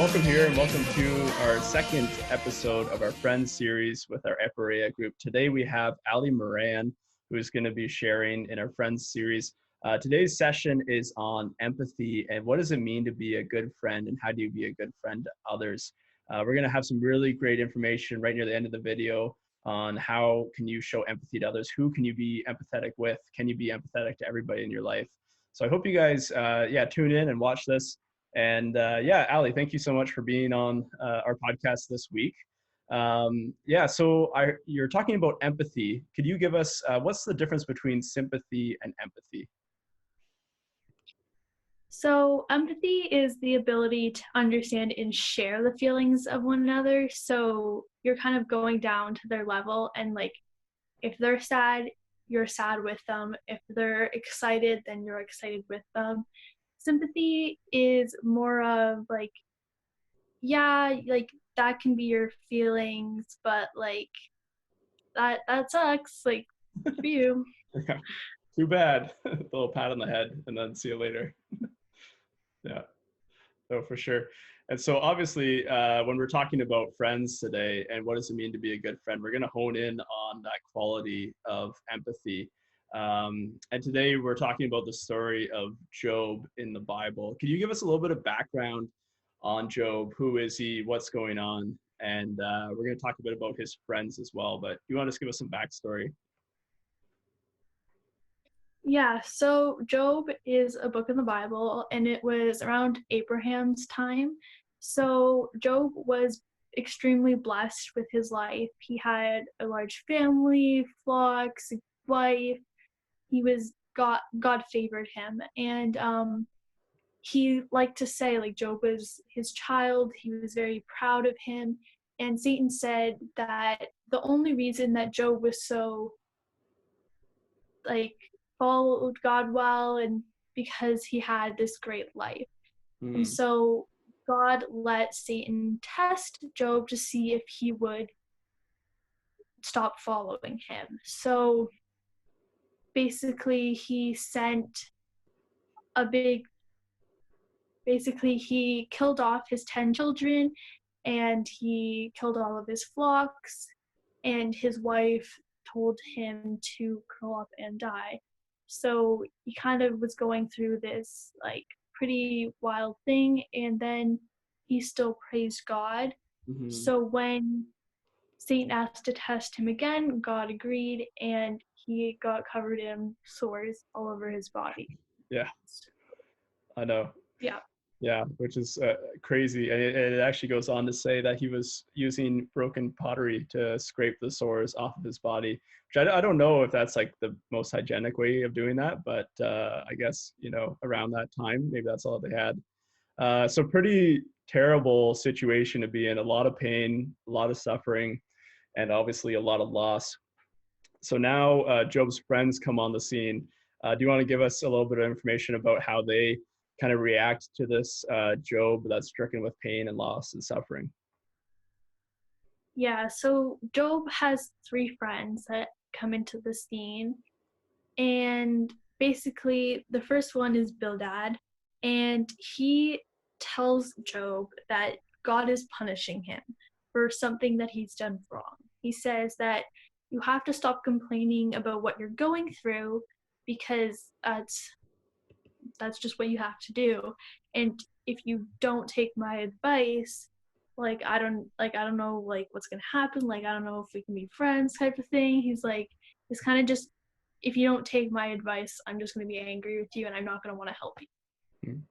Welcome here and welcome to our second episode of our Friends series with our Epereia group. Today we have Ally Moran, who is going to be sharing in our Friends series. Today's session is on empathy and what does it mean to be a good friend and how do you be a good friend to others. We're going to have some really great information right near the end of the video on how can you show empathy to others, who can you be empathetic with, can you be empathetic to everybody in your life. So I hope you guys tune in and watch this. And Ally, thank you so much for being on our podcast this week. You're talking about empathy. Could you give us, what's the difference between sympathy and empathy? So empathy is the ability to understand and share the feelings of one another. So you're kind of going down to their level, and like if they're sad, you're sad with them. If they're excited, then you're excited with them. Sympathy is more of like, yeah, like that can be your feelings, but like that sucks, like for you. Too bad. A little pat on the head and then see you later. Yeah, no, for sure. And so obviously, when we're talking about friends today and what does it mean to be a good friend, we're going to hone in on that quality of empathy. And today we're talking about the story of Job in the Bible. Could you give us a little bit of background on Job? Who is he? What's going on? And we're going to talk a bit about his friends as well. But you want to just give us some backstory? Yeah, so Job is a book in the Bible, and it was around Abraham's time. So Job was extremely blessed with his life. He had a large family, flocks, a wife. He was God favored him, and he liked to say like Job was his child. He was very proud of him, and Satan said that the only reason that Job was so like followed God well and because he had this great life. And so God let Satan test Job to see if he would stop following him. So basically he he killed off his 10 children and he killed all of his flocks, and his wife told him to curl up and die. So he kind of was going through this like pretty wild thing, and then he still praised God. Mm-hmm. So when Satan asked to test him again, God agreed, and he got covered in sores all over his body. Yeah, I know. Yeah. Yeah, which is crazy. And it actually goes on to say that he was using broken pottery to scrape the sores off of his body, which I don't know if that's like the most hygienic way of doing that, but I guess, around that time, maybe that's all they had. So pretty terrible situation to be in, a lot of pain, a lot of suffering, and obviously a lot of loss. So now Job's friends come on the scene. Do you want to give us a little bit of information about how they kind of react to this Job that's stricken with pain and loss and suffering? Yeah, so Job has 3 friends that come into the scene, and basically the first one is Bildad, and he tells Job that God is punishing him for something that he's done wrong. He says that you have to stop complaining about what you're going through because that's just what you have to do. And if you don't take my advice, like I don't know like what's gonna happen, like I don't know if we can be friends type of thing. He's like, it's kind of just, if you don't take my advice, I'm just gonna be angry with you and I'm not gonna want to help you. Mm-hmm.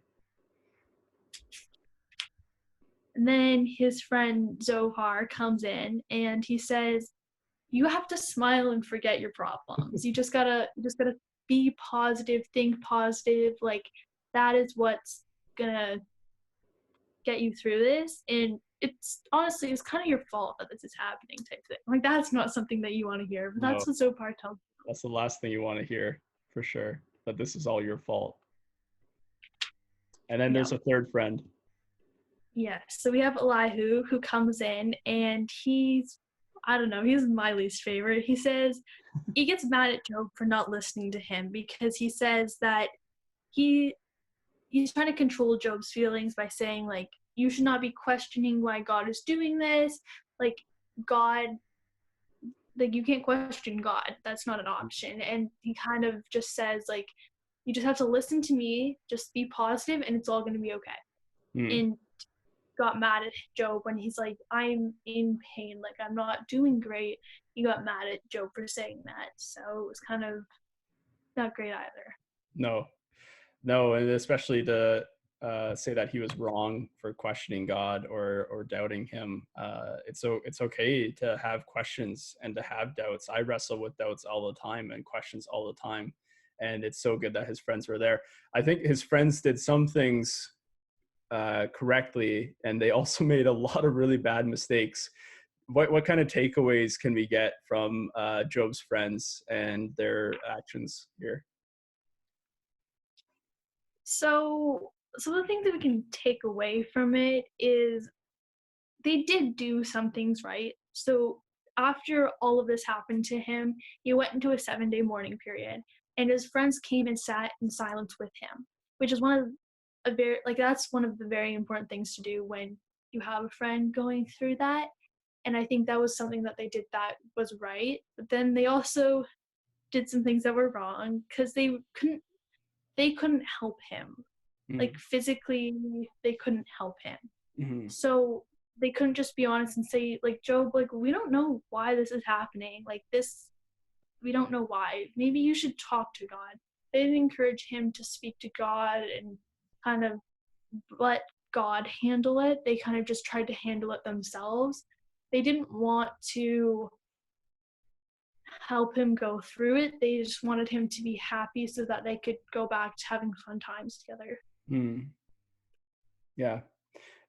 And then his friend Zohar comes in and he says, you have to smile and forget your problems. You just gotta be positive, think positive, like that is what's gonna get you through this. And it's honestly, it's kind of your fault that this is happening type thing. Like that's not something that you want to hear, but that's what Zohar tells you. That's the last thing you want to hear, for sure. But this is all your fault. And then there's a third friend. Yeah, so we have Elihu who comes in and he's my least favorite. He says he gets mad at Job for not listening to him because he says that he's trying to control Job's feelings by saying like, you should not be questioning why God is doing this. Like, God, like, you can't question God. That's not an option. And he kind of just says, like, you just have to listen to me, just be positive, and it's all going to be okay. Mm. And got mad at Job when he's like, I'm in pain, like, I'm not doing great. He got mad at Job for saying that. So it was kind of not great either. No, no, and especially to say that he was wrong for questioning God or doubting him. It's okay to have questions and to have doubts. I wrestle with doubts all the time and questions all the time, and it's so good that his friends were there. I think his friends did some things correctly, and they also made a lot of really bad mistakes. What kind of takeaways can we get from Job's friends and their actions here? So some of the things that we can take away from it is they did do some things right. So after all of this happened to him, he went into a 7-day mourning period, and his friends came and sat in silence with him, which is one of a very, like, that's one of the very important things to do when you have a friend going through that. And I think that was something that they did that was right. But then they also did some things that were wrong because they couldn't help him. Like, Mm-hmm. physically, they couldn't help him. Mm-hmm. So they couldn't just be honest and say, like, Job, like, we don't know why this is happening. Like, this, we don't know why. Maybe you should talk to God. They didn't encourage him to speak to God and kind of let God handle it. They kind of just tried to handle it themselves. They didn't want to help him go through it. They just wanted him to be happy so that they could go back to having fun times together. Mm. Yeah.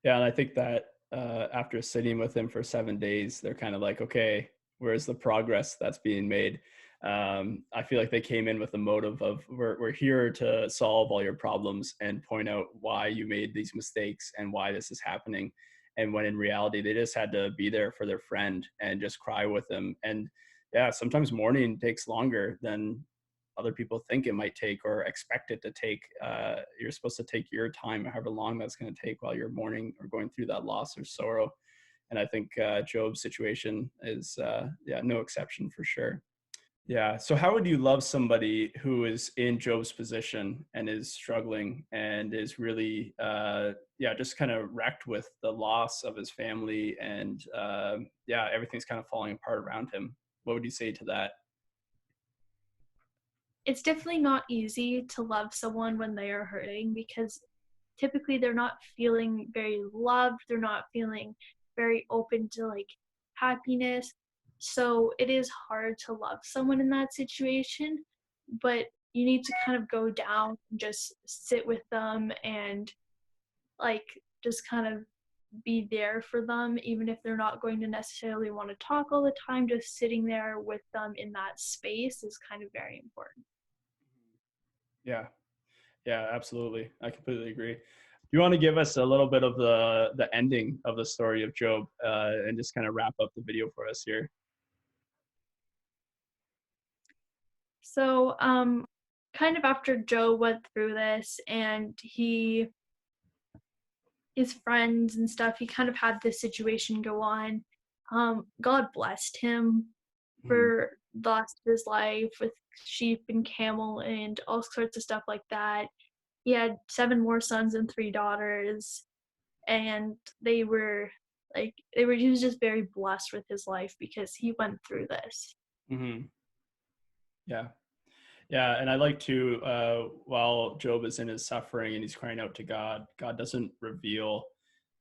Yeah, and I think that after sitting with him for 7 days, they're kind of like, okay, where's the progress that's being made? I feel like they came in with the motive of we're here to solve all your problems and point out why you made these mistakes and why this is happening. And when in reality, they just had to be there for their friend and just cry with them. And yeah, sometimes mourning takes longer than other people think it might take or expect it to take. You're supposed to take your time, however long that's going to take while you're mourning or going through that loss or sorrow. And I think Job's situation is, yeah, no exception for sure. Yeah. So, how would you love somebody who is in Job's position and is struggling and is really, yeah, just kind of wrecked with the loss of his family and, yeah, everything's kind of falling apart around him? What would you say to that? It's definitely not easy to love someone when they are hurting because typically they're not feeling very loved, they're not feeling very open to, like, happiness. So it is hard to love someone in that situation, but you need to kind of go down and just sit with them and, like, just kind of be there for them, even if they're not going to necessarily want to talk all the time. Just sitting there with them in that space is kind of very important. Yeah. Yeah, absolutely. I completely agree. Do you want to give us a little bit of the ending of the story of Job and just kind of wrap up the video for us here? So, kind of after Joe went through this and his friends and stuff, he kind of had this situation go on. God blessed him Mhm. for the rest of his life with sheep and camel and all sorts of stuff like that. He had 7 more sons and 3 daughters, and he was just very blessed with his life because he went through this. Mhm. Yeah. Yeah, and I like to, while Job is in his suffering and he's crying out to God, God doesn't reveal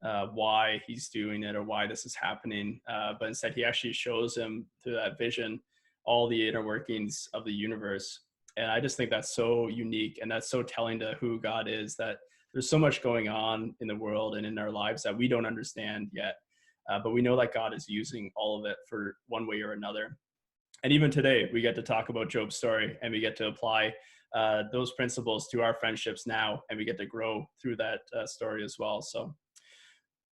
why he's doing it or why this is happening, but instead he actually shows him through that vision all the inner workings of the universe. And I just think that's so unique and that's so telling to who God is, that there's so much going on in the world and in our lives that we don't understand yet. But we know that God is using all of it for one way or another. And even today, we get to talk about Job's story and we get to apply those principles to our friendships now, and we get to grow through that story as well. So,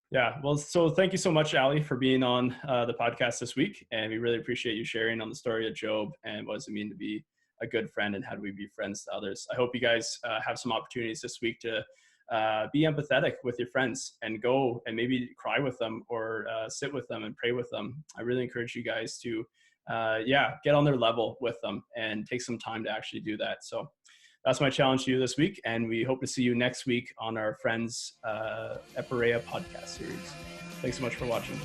yeah, well, so thank you so much, Ally, for being on the podcast this week. And we really appreciate you sharing on the story of Job and what does it mean to be a good friend and how do we be friends to others. I hope you guys have some opportunities this week to be empathetic with your friends and go and maybe cry with them or sit with them and pray with them. I really encourage you guys to, get on their level with them and take some time to actually do that. So that's my challenge to you this week. And we hope to see you next week on our Friends Epereia podcast series. Thanks so much for watching.